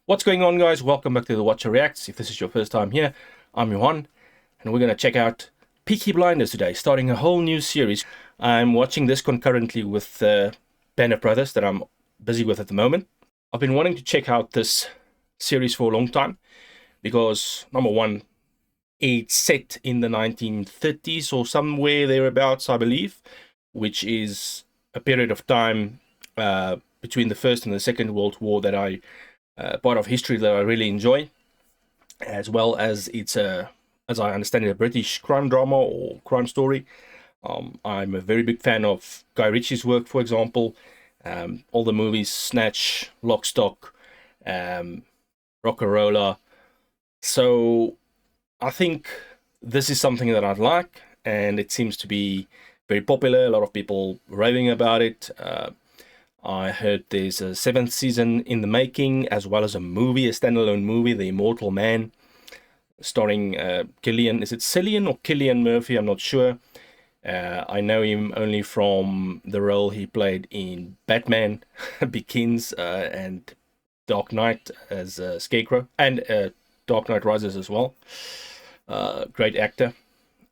What's going on, guys? Welcome back to the Watcher Reacts. If this is your first time here, I'm Johan, and we're going to check out Peaky Blinders today, starting a whole new series. I'm watching this concurrently with Band of Brothers that I'm busy with at the moment. I've been wanting to check out this series for a long time because, number one, it's set in the 1930s or somewhere thereabouts, I believe, which is a period of time between the First and the Second World War that I part of history that I really enjoy, as well as it's as I understand it, a British crime drama or crime story. I'm a very big fan of Guy Ritchie's work, for example. All the movies, Snatch, Lock, Stock, Rock-a-Roller. So I think this is something that I'd like, and it seems to be very popular. A lot of people raving about it. I heard there's a 7th season in the making, as well as a movie, a standalone movie, The Immortal Man, starring Cillian. Is it Cillian or Cillian Murphy? I'm not sure. I know him only from the role he played in Batman Begins and Dark Knight as Scarecrow, and Dark Knight Rises as well. Great actor.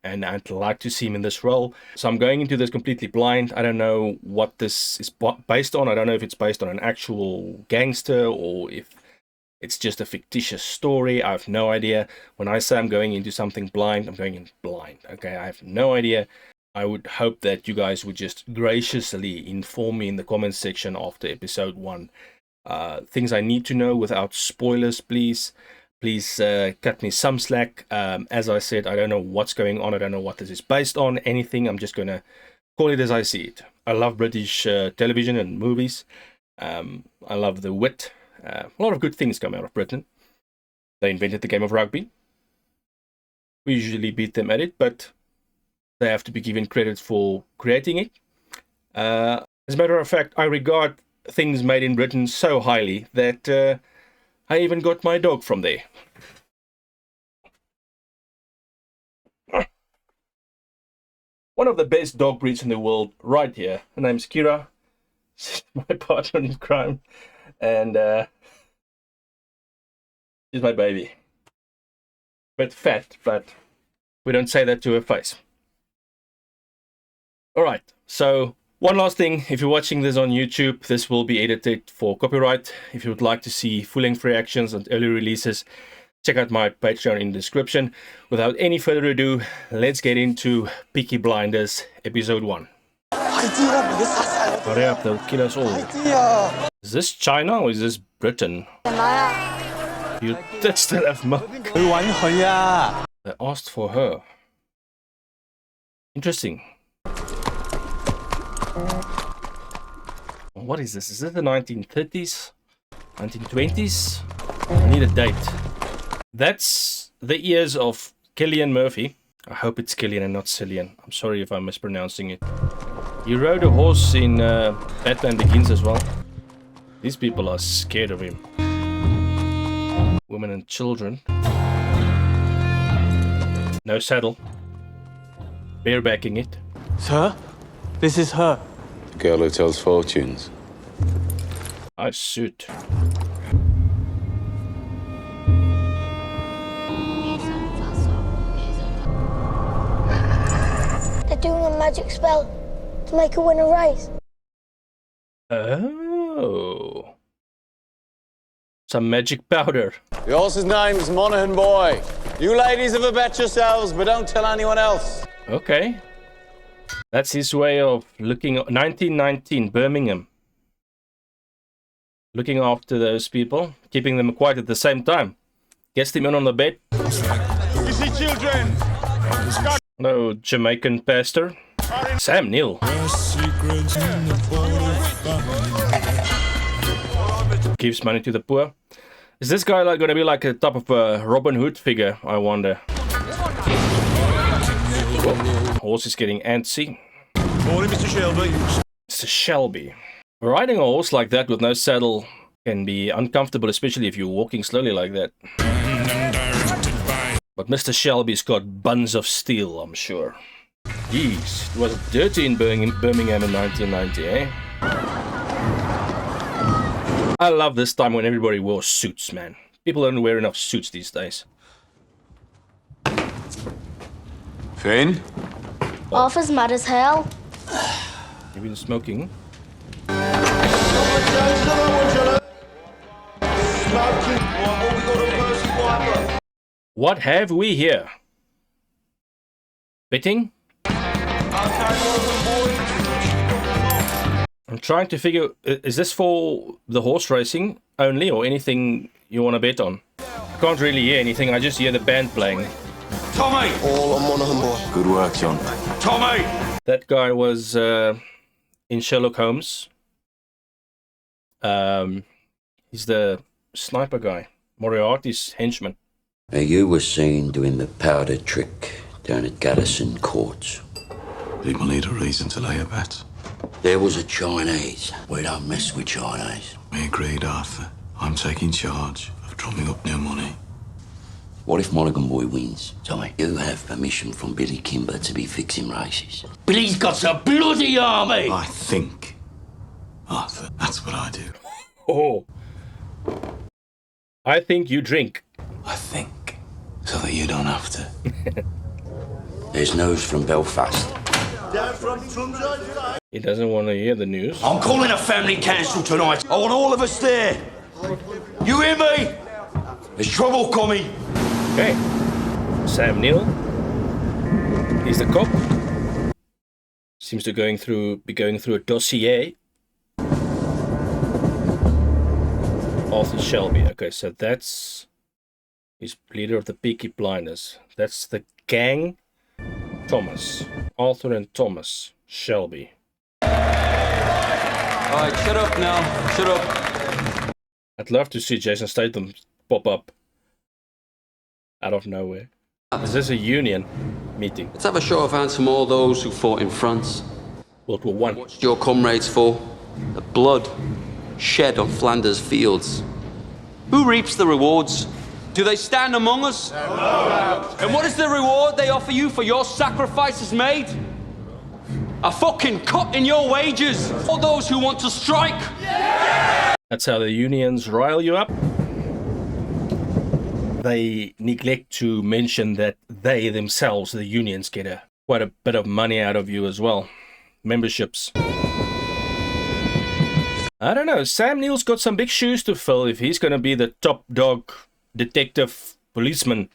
And I'd like to see him in this role. So I'm going into this completely blind. I don't know what this is based on. I don't know if it's based on an actual gangster or if it's just a fictitious story. I have no idea. When I say I'm going into something blind, I'm going in blind. Okay, I have no idea. I would hope that you guys would just graciously inform me in the comments section after episode 1. Things I need to know without spoilers, please. Please cut me some slack. As I said, I don't know what's going on. I don't know what this is based on, anything. I'm just going to call it as I see it. I love British television and movies. I love the wit. A lot of good things come out of Britain. They invented the game of rugby. We usually beat them at it, but they have to be given credit for creating it. As a matter of fact, I regard things made in Britain so highly that I even got my dog from there. One of the best dog breeds in the world right here. Her name's Kira. She's my partner in crime. And she's my baby. Bit fat, but we don't say that to her face. Alright, so one last thing, if you're watching this on YouTube, this will be edited for copyright. If you would like to see full-length reactions and early releases, check out my Patreon in the description. Without any further ado, let's get into Peaky Blinders Episode 1. Hurry up, they'll kill us all. Is this China or is this Britain? You did still have milk. They asked for her. Interesting. What is this? Is it the 1930s? 1920s? I need a date. That's the ears of Cillian Murphy. I hope it's Cillian and not Cillian. I'm sorry if I'm mispronouncing it. He rode a horse in Batman Begins as well. These people are scared of him. Women and children. No saddle. Barebacking it. Sir, this is her. The girl who tells fortunes. Nice suit. They're doing a magic spell to make her win a race. Oh. Some magic powder. The horse's name's Monaghan Boy. You ladies have a bet yourselves, but don't tell anyone else. Okay. That's his way of looking. 1919, Birmingham. Looking after those people, keeping them quiet at the same time. Gets him in on the bed. You see children? No Jamaican pastor. Sam Neill. Gives money to the poor. Is this guy like going to be like a type of a Robin Hood figure, I wonder? Oh, horse is getting antsy. Morning, Mr. Shelby. Mr. Shelby. Riding a horse like that with no saddle can be uncomfortable, especially if you're walking slowly like that. But Mr. Shelby's got buns of steel, I'm sure. Jeez, it was dirty in Birmingham in 1990, eh? I love this time when everybody wore suits, man. People don't wear enough suits these days. Finn? Arthur's mad as hell. You've been smoking. What have we here? Betting? I'm trying to figure, is this for the horse racing only or anything you want to bet on? I can't really hear anything, I just hear the band playing. Tommy! All on Monaghan boy. Good work, John. Tommy! That guy was in Sherlock Holmes. He's the sniper guy, Moriarty's henchman. Now, you were seen doing the powder trick down at Garrison Court. People need a reason to lay a bet. There was a Chinese. We don't mess with Chinese. We agreed, Arthur. I'm taking charge of drumming up new money. What if Monaghan Boy wins? Tommy, you have permission from Billy Kimber to be fixing races. Billy's got a bloody army! I think, Arthur, that's what I do. Oh. I think you drink. I think, so that you don't have to. There's news from Belfast. He doesn't want to hear the news. I'm calling a family council tonight. I want all of us there. You hear me? There's trouble coming. Okay. Sam Neill. He's the cop. Seems to be going through a dossier. Arthur Shelby. Okay, so that's... He's leader of the Peaky Blinders. That's the gang. Thomas. Arthur and Thomas Shelby. Alright, shut up now. Shut up. I'd love to see Jason Statham pop up out of nowhere. Is this a union meeting? Let's have a show of hands from all those who fought in France. World War One. What's your comrades for? The blood shed on Flanders fields. Who reaps the rewards? Do they stand among us? No. And what is the reward they offer you for your sacrifices made? A fucking cut in your wages. All those who want to strike. Yeah! That's how the unions rile you up. They neglect to mention that they themselves, the unions, get quite a bit of money out of you as well. Memberships. I don't know. Sam Neill's got some big shoes to fill if he's going to be the top dog detective policeman.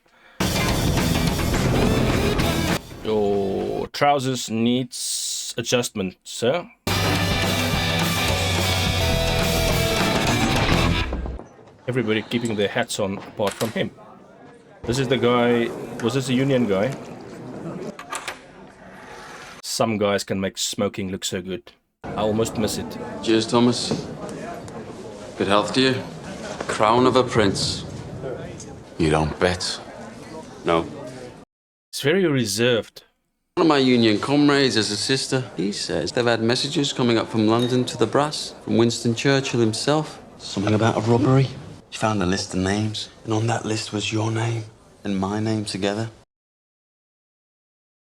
Your trousers needs adjustment, sir. Everybody keeping their hats on apart from him. This is the guy. Was this a union guy? Some guys can make smoking look so good. I almost miss it. Cheers, Thomas. Good health to you. Crown of a prince. You don't bet. No. It's very reserved. One of my union comrades has a sister. He says they've had messages coming up from London to the brass, from Winston Churchill himself. Something about a robbery. She found a list of names, and on that list was your name and my name together.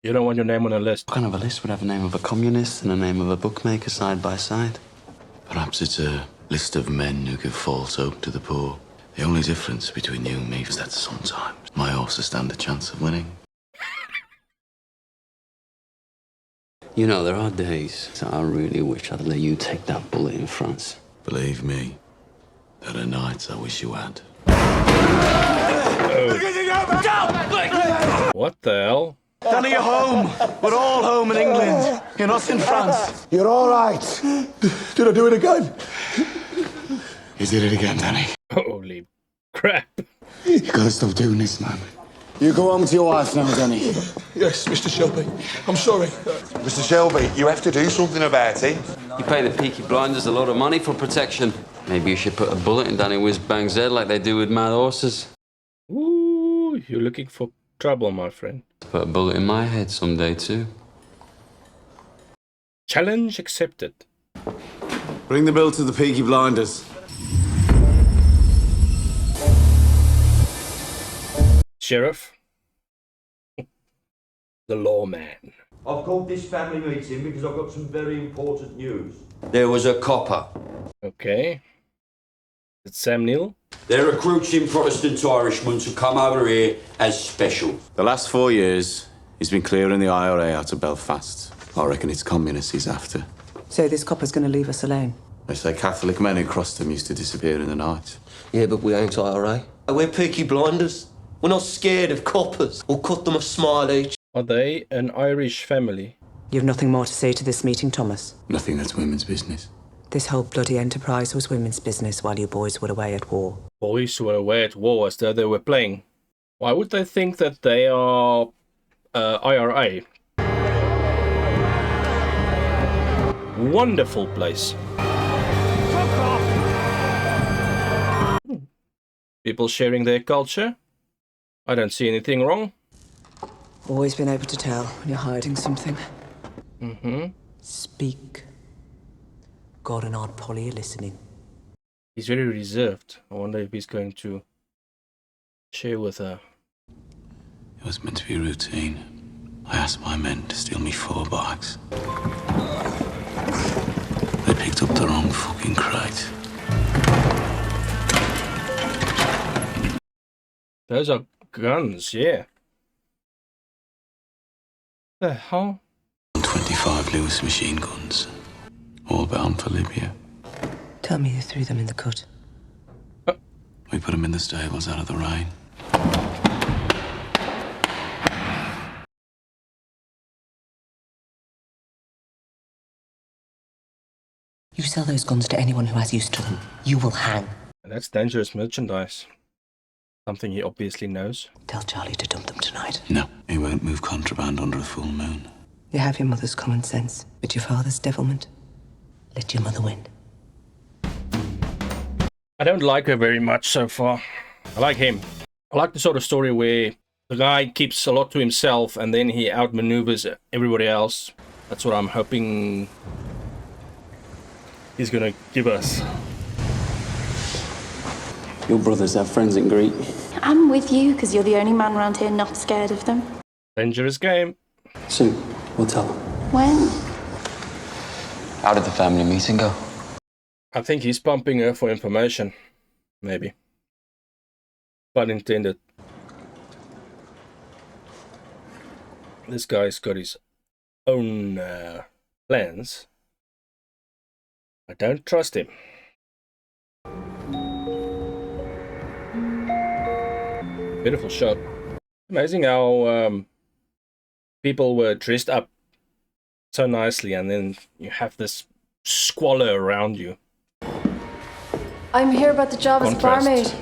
You don't want your name on a list. What kind of a list would have a name of a communist and a name of a bookmaker side by side? Perhaps it's a list of men who give false hope to the poor. The only difference between you and me is that sometimes my horses stand a chance of winning. You know, there are days that I really wish I'd let you take that bullet in France. Believe me, there are nights I wish you had. What the hell? Danny, you're home. We're all home in England. You're not in France. You're all right. Did I do it again? You did it again, Danny. Holy crap. You gotta stop doing this, man. You go home to your wife now, Danny. Yes, Mr. Shelby. I'm sorry. Mr. Shelby, you have to do something about it. You pay the Peaky Blinders a lot of money for protection. Maybe you should put a bullet in Danny Whiz-Bang's head like they do with mad horses. Ooh, you're looking for trouble, my friend. Put a bullet in my head someday, too. Challenge accepted. Bring the bill to the Peaky Blinders. Sheriff. The lawman. I've called this family meeting because I've got some very important news. There was a copper. Okay. It's Sam Neill. They're recruiting Protestant Irishmen to come over here as special. The last 4 years, he's been clearing the IRA out of Belfast. I reckon it's communists he's after. So this copper's going to leave us alone? They say Catholic men who crossed them used to disappear in the night. Yeah, but we ain't IRA. We're Peaky Blinders. We're not scared of coppers. We'll cut them a smile each. Are they an Irish family? You've nothing more to say to this meeting, Thomas? Nothing that's women's business. This whole bloody enterprise was women's business while you boys were away at war. Boys were away at war as though they were playing. Why would they think that they are IRA? Wonderful place. People sharing their culture. I don't see anything wrong. Always been able to tell when you're hiding something. Mm-hmm. Speak. God and Aunt Polly are listening. He's very reserved. I wonder if he's going to share with her. It was meant to be routine. I asked my men to steal me 4 bags. They picked up the wrong fucking crate. Those are guns, yeah. The hell? 25 Lewis machine guns. All bound for Libya. Tell me you threw them in the cut. We put them in the stables out of the rain. You sell those guns to anyone who has use to them, you will hang. And that's dangerous merchandise. Something he obviously knows. Tell Charlie to dump them tonight. No, he won't move contraband under a full moon. You have your mother's common sense, but your father's devilment. Let your mother win. I don't like her very much so far. I like him. I like the sort of story where the guy keeps a lot to himself and then he outmaneuvers everybody else. That's what I'm hoping he's gonna give us. Your brothers have friends in Greek. I'm with you because you're the only man around here not scared of them. Dangerous game. Soon, we'll tell them. When? How did the family meeting go? I think he's pumping her for information. Maybe. Pun intended. This guy's got his own plans. I don't trust him. Beautiful shot. Amazing how people were dressed up so nicely and then you have this squalor around you. I'm here about the job as a barmaid.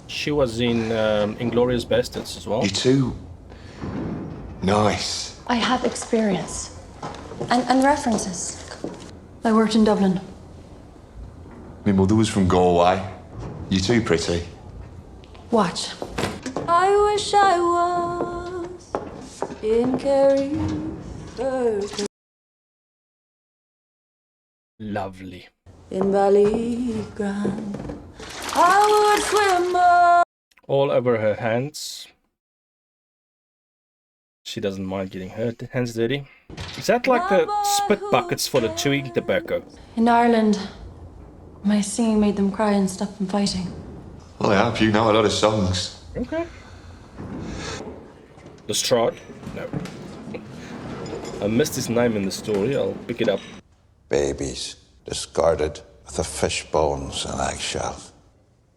She was in Inglourious Bastards as well. You too. Nice. I have experience. And references. I worked in Dublin. My mother was from Galway. You too pretty. Watch. I wish I was in Kerry. Lovely. In Ballygrand. I would swim all over her hands. She doesn't mind getting her hands dirty. Is that like the spit buckets for the chewing tobacco? In Ireland, my singing made them cry and stop them fighting. Well, I hope you know a lot of songs. Okay. Lestrade? No. I missed his name in the story. I'll pick it up. Babies discarded with the fish bones and eggshells.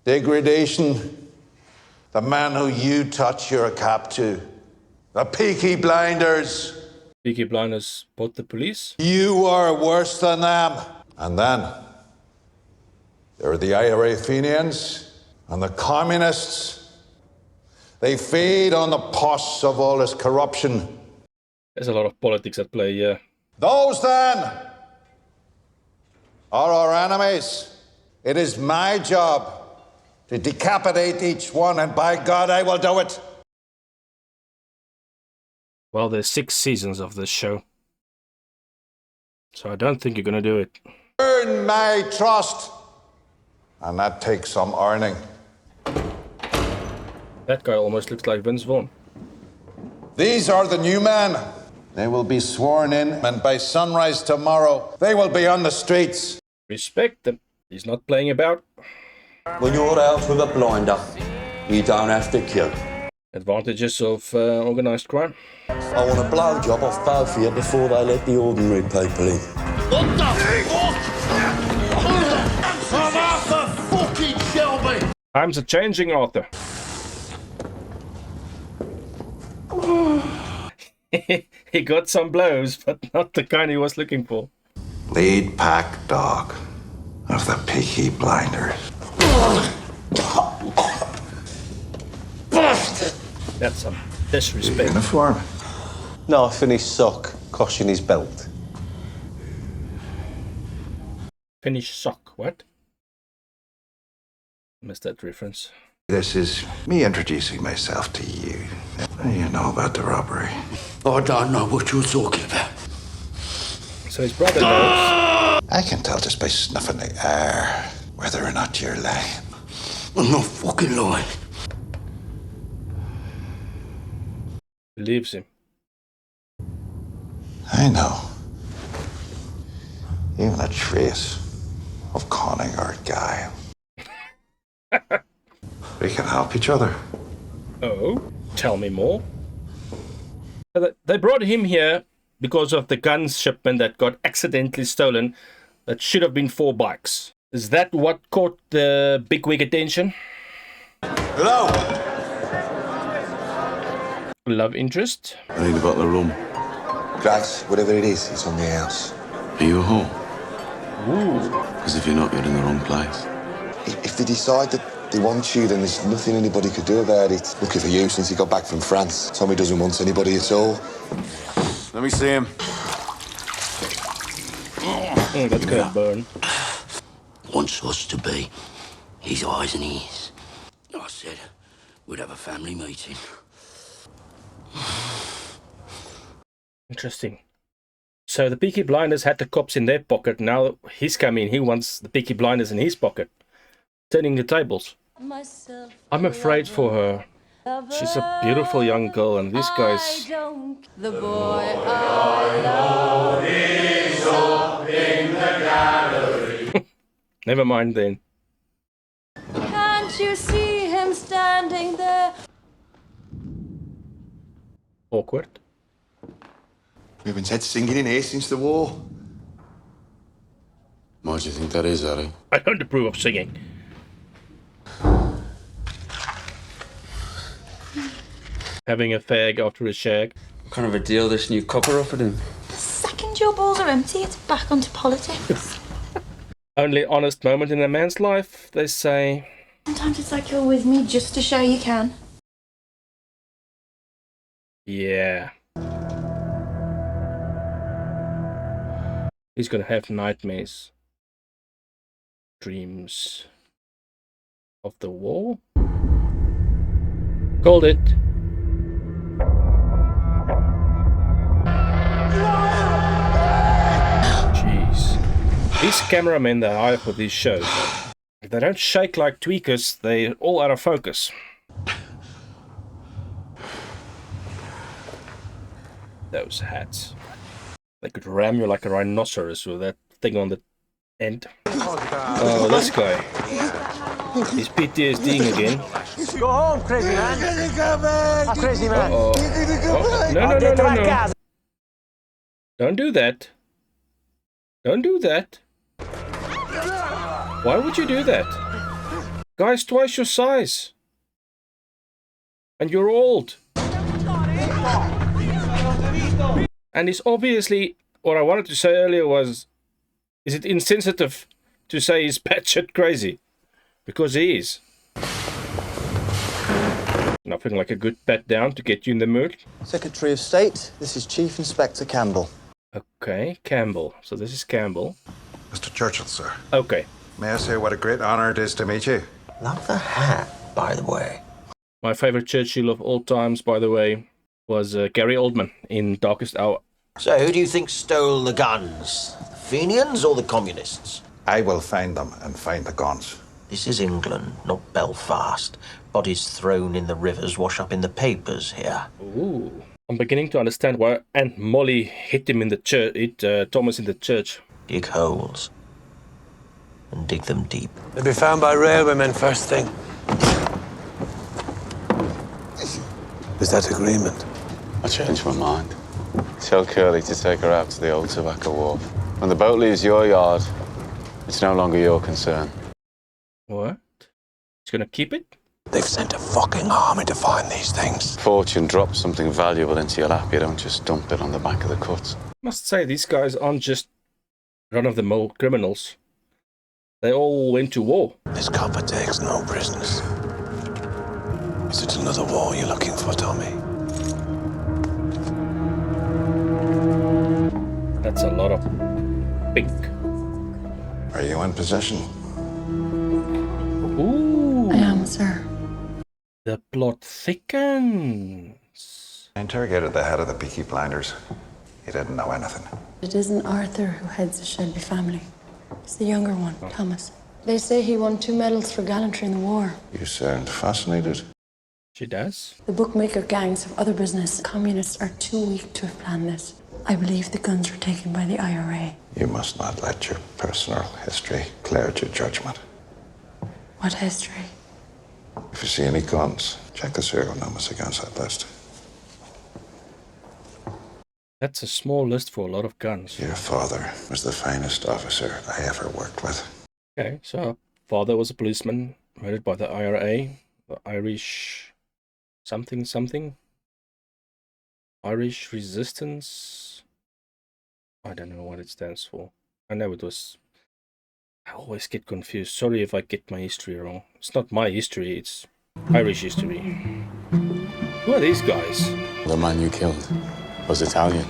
Degradation. The man who you touch, you're a cap to. The Peaky Blinders. Peaky Blinders bought the police? You are worse than them. And then there are the IRA Fenians and the communists. They feed on the pus of all this corruption. There's a lot of politics at play here. Those then are our enemies. It is my job to decapitate each one, and by God, I will do it. Well, there's 6 seasons of this show. So I don't think you're gonna do it. Earn my trust. And that takes some earning. That guy almost looks like Vince Vaughn. These are the new men. They will be sworn in, and by sunrise tomorrow, they will be on the streets. Respect them. He's not playing about. When you're out with a blinder, you don't have to kill. Advantages of organized crime. I want a blowjob off both of you before they let the ordinary people in. What the fuck? I'm Arthur fucking Shelby! Times are changing, Arthur. He got some blows, but not the kind he was looking for. Lead pack dog of the Peaky Blinders. Bastard! That's some disrespect. Uniform. Knife in his sock, cosh in his belt. Finnish sock, what? Missed that reference. This is me introducing myself to you. What do you know about the robbery? I don't know what you're talking about. So his brother knows. I can tell just by snuffing the air whether or not you're lying. I'm not fucking lying. Believes him. I know. Even a trace of conning our guile. We can help each other. Oh, tell me more. They brought him here because of the gun shipment that got accidentally stolen that should have been 4 bikes. Is that what caught the bigwig attention? Hello? Love interest? I need a bottle of rum. Grass, whatever it is, it's on the house. Are you at home? Ooh. Because if you're not, you're in the wrong place. If they decide that they want you, then there's nothing anybody could do about it. Lucky for you, since he got back from France. Tommy doesn't want anybody at all. Let me see him. Oh, that's gonna burn. Wants us to be his eyes and ears. I said we'd have a family meeting. Interesting. So the Peaky Blinders had the cops in their pocket. Now he's coming. He wants the Peaky Blinders in his pocket. Turning the tables. I'm afraid for her. She's a beautiful young girl, and this guy's... The boy I love is up in the gallery. Never mind then. Can't you see him standing there? Awkward. We haven't had singing in here since the war. Why do you think that is, Harry? I don't approve of singing. Having a fag after a shag. What kind of a deal this new copper offered him? The second your balls are empty, it's back onto politics. Only honest moment in a man's life, they say. Sometimes it's like you're with me just to show you can. Yeah. He's gonna have nightmares. Dreams of the war? Called it. Jeez. These cameramen they hire for these shows, if they don't shake like tweakers, they're all out of focus. Those hats. They could ram you like a rhinoceros with that thing on the end. Oh, this guy. He's PTSDing again. Go home, crazy man. Crazy man. Oh, no. Don't do that. Don't do that. Why would you do that? Guy's twice your size. And you're old. And it's obviously, what I wanted to say earlier was, is it insensitive to say he's batshit crazy? Because he is. Nothing like a good pat down to get you in the mood. Secretary of State, this is Chief Inspector Campbell. Okay, Campbell. So this is Campbell. Mr. Churchill, sir. Okay. May I say what a great honor it is to meet you? Love the hat, by the way. My favorite Churchill of all times, by the way, was Gary Oldman in Darkest Hour. So who do you think stole the guns? The Fenians or the communists? I will find them and find the guns. This is England, not Belfast. Bodies thrown in the rivers wash up in the papers here. Ooh. I'm beginning to understand why Aunt Molly hit him in the church, Thomas in the church. Dig holes. and dig them deep. They'll be found by railwaymen first thing. Is that agreement? I changed my mind. Tell Curly to take her out to the old tobacco wharf. When the boat leaves your yard, it's no longer your concern. What? He's gonna keep it? They've sent a fucking army to find these things. Fortune drops something valuable into your lap, you don't just dump it on the back of the cut. Must say, these guys aren't just run-of-the-mill criminals. They all went to war. This copper takes no prisoners. Is it another war you're looking for, Tommy? That's a lot of pink. Are you in possession? Ooh. I am, sir. The plot thickens. I interrogated the head of the Peaky Blinders. He didn't know anything. It isn't Arthur who heads the Shelby family. It's the younger one, Thomas. They say he won 2 medals for gallantry in the war. You sound fascinated. She does. The bookmaker gangs have other business. Communists are too weak to have planned this. I believe the guns were taken by the IRA. You must not let your personal history cloud your judgment. What history? If you see any guns, check the serial numbers against that list. That's a small list for a lot of guns. Your father was the finest officer I ever worked with. Okay, so her father was a policeman, murdered by the IRA, the Irish something. Irish Resistance. I don't know what it stands for. I know it was. I always get confused. Sorry if I get my history wrong. It's not my history, it's Irish history. Who are these guys? The man you killed was Italian.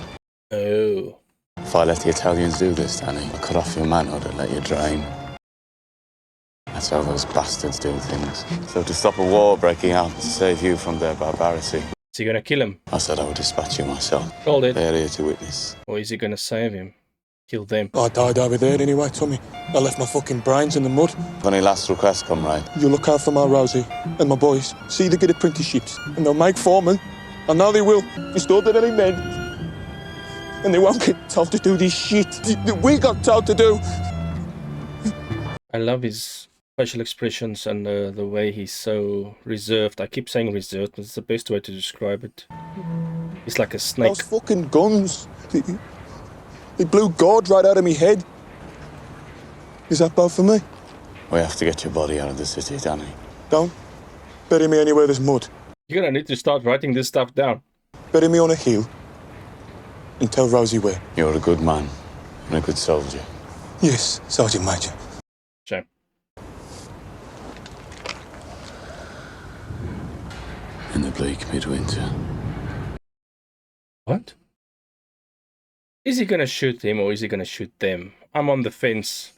Oh. If I let the Italians do this, Danny, I'll cut off your manhood and let you drain. That's how those bastards do things. So to stop a war breaking out, to save you from their barbarity. Is he gonna kill him? I said I would dispatch you myself. Hold it. They're here to witness. Or is he gonna save him? Kill them? I died over there anyway, Tommy. I left my fucking brains in the mud. Any last request, comrade? You look out for my Rosie and my boys. See they get apprenticeships and they'll make foremen. I know they will. Installed at any men. And they won't get told to do this shit that we got told to do. I love his facial expressions and the way he's so reserved. I keep saying reserved, but it's the best way to describe it. He's like a snake. Those fucking guns. They blew God right out of me head. Is that bad for me? We have to get your body out of the city, Danny. Don't bury me anywhere there's mud. You're gonna need to start writing this stuff down. Bury me on a hill and tell Rosie where. You're a good man and a good soldier. Yes, Sergeant Major. Shame. In the bleak midwinter. What? Is he gonna shoot him or is he gonna shoot them? I'm on the fence.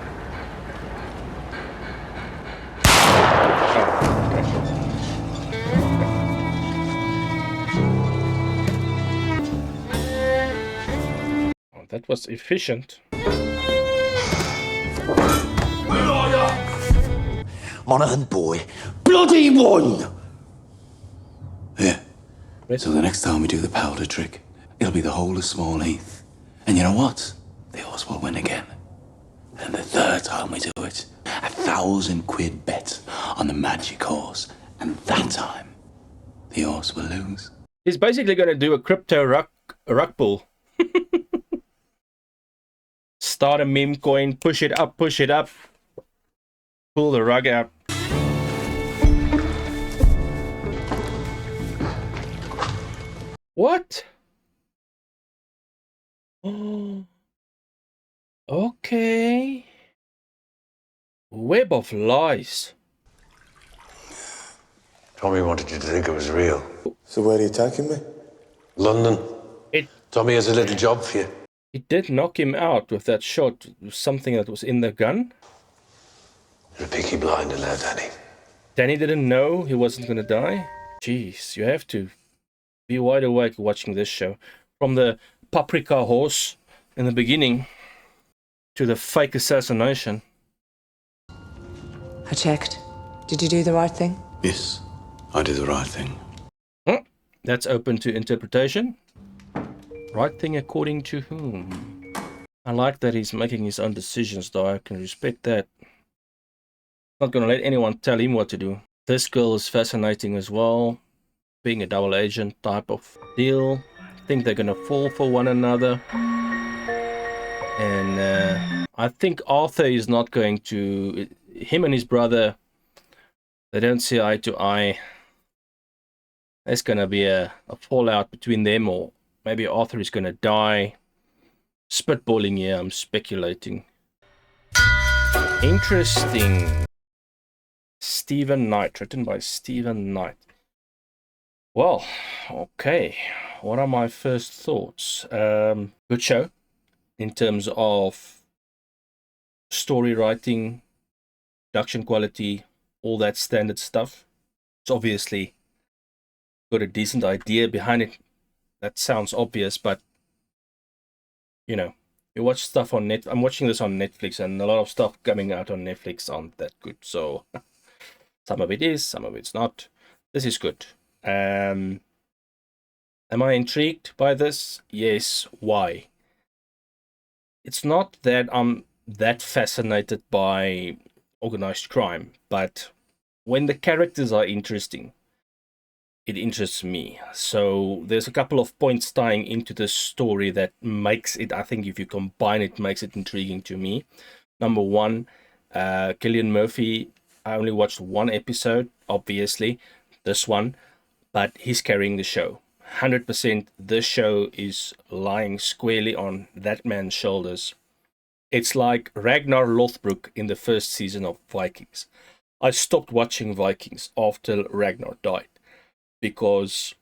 Oh, that was efficient. Where are ya? Monaghan boy. Bloody one! Yeah. So the next time we do the powder trick, it'll be the whole of Small Heath. And you know what? The horse will win again. And the third time we do it, 1,000 quid bet on the magic horse. And that time, the horse will lose. He's basically gonna do a crypto rug pull. Start a meme coin, push it up, pull the rug out. What? Oh, okay. Web of lies. Tommy wanted you to think it was real. So where are you taking me? London. It Tommy has a little job for you. He did knock him out with that shot, something that was in the gun. You're a Peaky Blinder now, Danny. Danny didn't know he wasn't gonna die. Jeez, you have to be wide awake watching this show. From the paprika horse in the beginning to the fake assassination. I checked. Did you do the right thing? Yes, I did the right thing. That's open to interpretation. Right thing according to whom? I like that he's making his own decisions, though. I can respect that. Not gonna let anyone tell him what to do. This girl is fascinating as well, being a double agent type of deal. I think they're gonna fall for one another, and I think Arthur is not going to. Him and his brother, they don't see eye to eye. There's gonna be a fallout between them, or maybe Arthur is gonna die. Spitballing here, I'm speculating. Interesting. Stephen Knight, written by Stephen Knight. Well, okay. What are my first thoughts? Good show in terms of story writing, production quality, all that standard stuff. It's obviously got a decent idea behind it. That sounds obvious, but you know, you watch stuff on Net. I'm watching this on Netflix, and a lot of stuff coming out on Netflix aren't that good. So some of it is, some of it's not. This is good. Am I intrigued by this? Yes. Why? It's not that I'm that fascinated by organized crime, but when the characters are interesting, it interests me. So there's a couple of points tying into the story that makes it, I think if you combine it, makes it intriguing to me. Number one, Cillian Murphy, I only watched one episode, obviously, this one, but he's carrying the show. 100%, this show is lying squarely on that man's shoulders. It's like Ragnar Lothbrok in the first season of Vikings. I stopped watching Vikings after Ragnar died, because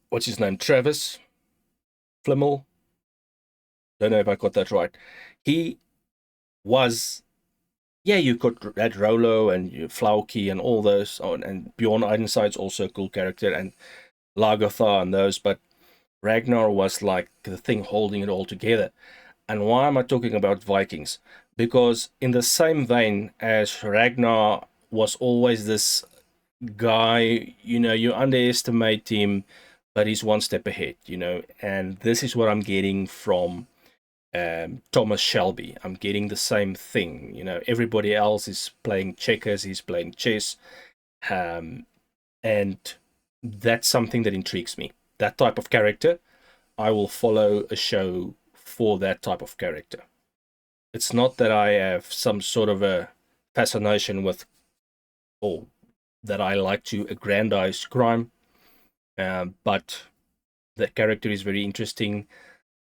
what's his name, Travis Flimmel, don't know if I got that right, he was, yeah, you got that Rolo and Flauki and all those, and Bjorn Idenside's also a cool character, and Lagertha and those, but Ragnar was like the thing holding it all together. And why am I talking about Vikings? Because in the same vein as Ragnar was always this guy, you know, you underestimate him, but he's one step ahead, you know, and this is what I'm getting from Thomas Shelby. I'm getting the same thing, you know. Everybody else is playing checkers, he's playing chess, and that's something that intrigues me. That type of character, I will follow a show for that type of character. It's not that I have some sort of a fascination with, or that I like to aggrandize crime, but the character is very interesting.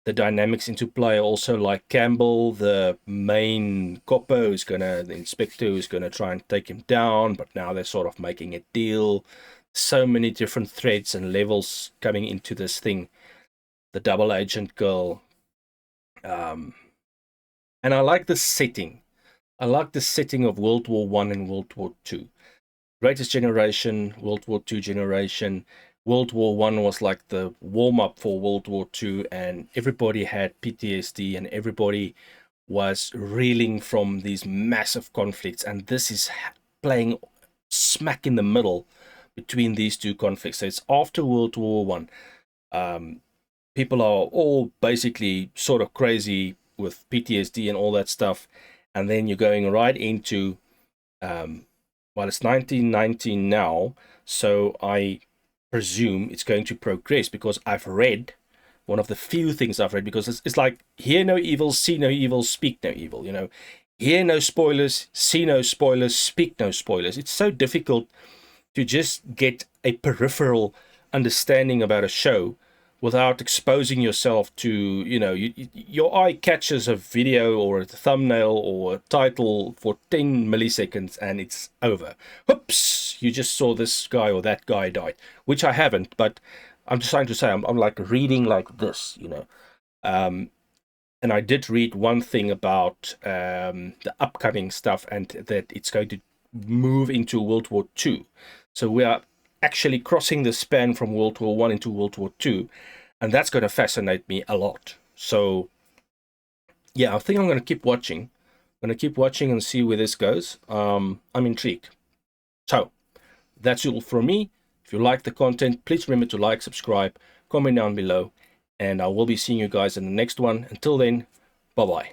The dynamics into play also, like Campbell, the main copper the inspector who's gonna try and take him down, but now they're sort of making a deal. So many different threads and levels coming into this thing. The double agent girl, and I like the setting. I like the setting of World War I and World War II. Greatest Generation, World War II generation. World War I was like the warm-up for World War II, and everybody had PTSD, and everybody was reeling from these massive conflicts, and this is playing smack in the middle between these two conflicts. So it's after World War I. People are all basically sort of crazy with PTSD and all that stuff, and then you're going right into well, it's 1919 now, so I presume it's going to progress, because I've read, one of the few things I've read, because it's like, hear no evil, see no evil, speak no evil, you know, hear no spoilers, see no spoilers, speak no spoilers. It's so difficult to just get a peripheral understanding about a show without exposing yourself to, you know, your eye catches a video or a thumbnail or a title for 10 milliseconds and it's over. Oops, you just saw this guy or that guy died, which I haven't, but I'm just trying to say, I'm like reading like this, you know. And I did read one thing about the upcoming stuff, and that it's going to move into World War II. So we are actually crossing the span from World War I into World War II, and that's going to fascinate me a lot. So yeah, I think I'm going to keep watching. I'm going to keep watching and see where this goes. I'm intrigued. So that's all from me. If you like the content, please remember to like, subscribe, comment down below, and I will be seeing you guys in the next one. Until then, bye bye.